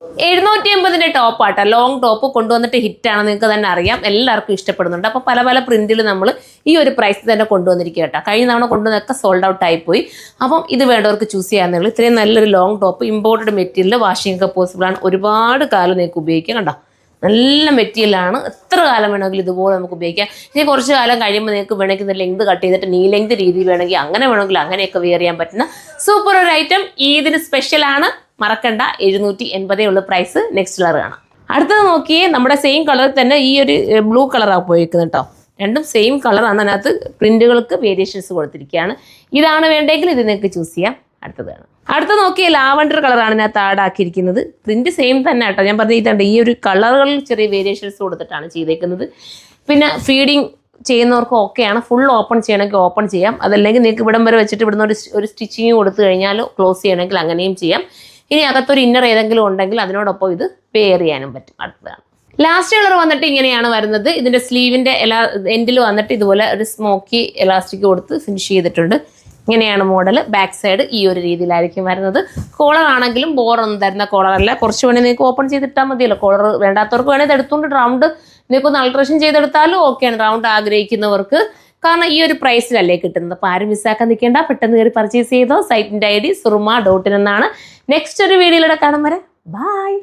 750 top ആട്ടോ, long top കൊണ്ടുവന്നിട്ട് ഹിറ്റാണ്, നിങ്ങൾക്ക് തന്നെ അറിയാം, എല്ലാവർക്കും ഇഷ്ടപ്പെടുന്നുണ്ട്. അപ്പോൾ പല പല പ്രിന്റിൽ നമ്മൾ ഈ ഒരു പ്രൈസിൽ തന്നെ കൊണ്ടുവന്നിരിക്കുക കേട്ടോ. കഴിഞ്ഞ തവണ കൊണ്ടുവന്നൊക്കെ സോൾഡ് ഔട്ട് ആയിപ്പോയി. അപ്പം ഇത് വേണ്ടവർക്ക് ചൂസ് ചെയ്യാവുന്നേ. ഇത്രയും നല്ലൊരു long top, imported material, washing ഒക്കെ പോസിബിൾ ആണ്. ഒരുപാട് കാലം നിങ്ങൾക്ക് ഉപയോഗിക്കാം. കണ്ടോ, നല്ല മെറ്റീരിയലാണ്. എത്ര കാലം വേണമെങ്കിലും ഇതുപോലെ നമുക്ക് ഉപയോഗിക്കാം. ഇനി കുറച്ച് കാലം കഴിയുമ്പോൾ നിങ്ങൾക്ക് വേണമെങ്കിൽ ലെങ്ത് കട്ട് ചെയ്തിട്ട് നീ ലെങ്ത് രീതി വേണമെങ്കിൽ അങ്ങനെ വേണമെങ്കിൽ അങ്ങനെയൊക്കെ വെയർ ചെയ്യാൻ പറ്റുന്ന സൂപ്പർ ഒരു ഐറ്റം. ഇതിന് സ്പെഷ്യലാണ്, മറക്കണ്ട. 780 ഉള്ള പ്രൈസ്. നെക്സ്റ്റ് കളർ കാണാം. അടുത്തത് നോക്കിയേ, നമ്മുടെ സെയിം കളർ തന്നെ ഈ ഒരു ബ്ലൂ കളറാണ് ഉപയോഗിക്കുന്നത് കേട്ടോ. രണ്ടും സെയിം കളറാണ്, അതിനകത്ത് പ്രിന്റുകൾക്ക് വേരിയേഷൻസ് കൊടുത്തിരിക്കുകയാണ്. ഇതാണ് വേണ്ടെങ്കിൽ ഇത് നിങ്ങൾക്ക് ചൂസ് ചെയ്യാം. അടുത്ത നോക്കിയാൽ ലാവൻഡർ കളറാണ് ഇതിനകത്ത് ആഡാക്കിയിരിക്കുന്നത്. പ്രിന്റ് സെയിം തന്നെ കേട്ടോ. ഞാൻ പറഞ്ഞിട്ടുണ്ട് ഈ ഒരു കളറുകളിൽ ചെറിയ വേരിയേഷൻസ് കൊടുത്തിട്ടാണ് ചെയ്തേക്കുന്നത്. പിന്നെ ഫീഡിങ് ചെയ്യുന്നവർക്ക് ഓക്കെയാണ്. ഫുൾ ഓപ്പൺ ചെയ്യണമെങ്കിൽ ഓപ്പൺ ചെയ്യാം, അതല്ലെങ്കിൽ നിങ്ങൾക്ക് ഇവിടം വരെ വെച്ചിട്ട് ഇവിടുന്ന് ഒരു സ്റ്റിച്ചിങ് കൊടുത്തു കഴിഞ്ഞാൽ ക്ലോസ് ചെയ്യണമെങ്കിൽ അങ്ങനെയും ചെയ്യാം. ഇനി അകത്തൊരു ഇന്നർ ഏതെങ്കിലും ഉണ്ടെങ്കിൽ അതിനോടൊപ്പം ഇത് പെയർ ചെയ്യാനും പറ്റും. അടുത്തതാണ് ലാസ്റ്റ് കളർ വന്നിട്ട് ഇങ്ങനെയാണ് വരുന്നത്. ഇതിൻ്റെ സ്ലീവിൻ്റെ എൻഡിൽ വന്നിട്ട് ഇതുപോലെ ഒരു സ്മോക്കി എലാസ്റ്റിക് കൊടുത്ത് ഫിനിഷ് ചെയ്തിട്ടുണ്ട്. ഇങ്ങനെയാണ് മോഡൽ. ബാക്ക് സൈഡ് ഈ ഒരു രീതിയിലായിരിക്കും വരുന്നത്. കോളർ ആണെങ്കിലും ബോറൊന്നും തരുന്ന കോളറല്ല. കുറച്ച് വേണേൽ നിങ്ങൾക്ക് ഓപ്പൺ ചെയ്തിട്ടാൽ മതിയല്ലോ. കോളർ വേണ്ടാത്തവർക്ക് വേണേൽ എടുത്തുകൊണ്ട് റൗണ്ട് നിങ്ങൾക്കൊന്ന് അൾട്രേഷൻ ചെയ്തെടുത്താലും ഓക്കെയാണ്, റൗണ്ട് ആഗ്രഹിക്കുന്നവർക്ക്. കാരണം ഈ ഒരു പ്രൈസിലല്ലേ കിട്ടുന്നത്. അപ്പോൾ ആരും മിസ്സാക്കാൻ നിൽക്കേണ്ട, പെട്ടെന്ന് കയറി പർച്ചേസ് ചെയ്തോ. സൈറ്റിൻ്റെ ID surma.in എന്നാണ്. നെക്സ്റ്റ് ഒരു വീഡിയോയിലൂടെ കാണും വരെ ബൈ.